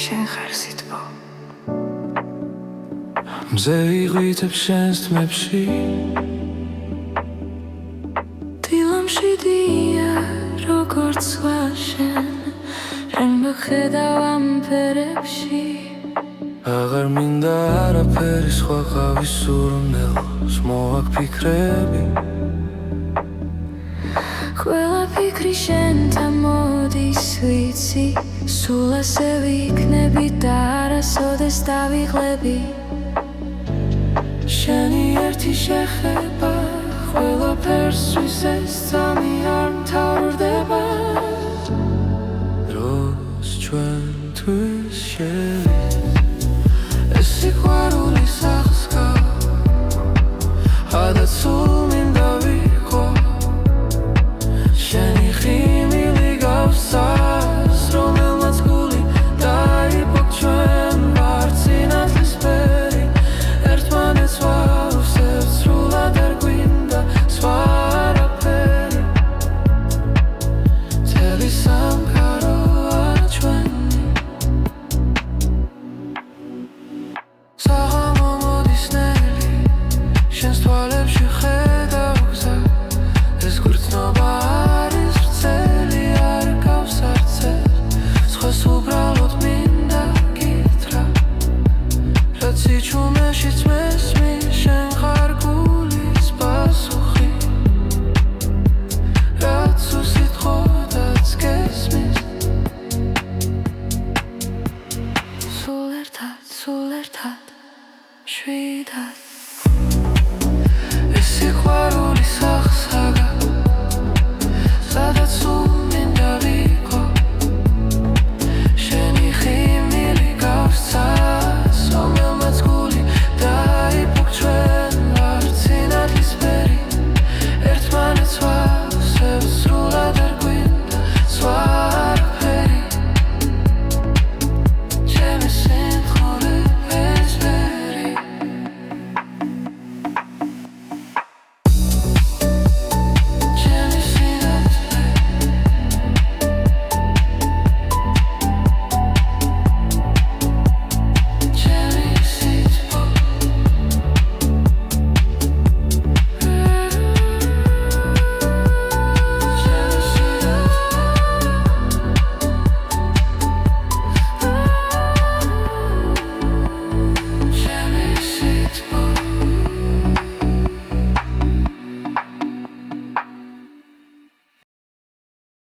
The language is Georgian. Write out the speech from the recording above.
შენ ხარ სიტყვა მზე იღვიწებ შენს თმებში დილამშვიდია როგორც ვაშენ შენ მოხედავ ამ ფერებში აღარ მინდა არაფერი სხვა ყავის სურნელს მოაქვს ფიქრები ყველა ფიქრი შენთან მოდის ვიცი სულ ასე ვიქნები და არასოდეს დავიღლები შენი ერთი შეხება ყველაფერს ვისეს წამი არ მთავრდება დროს ჩვენთვის შევიდა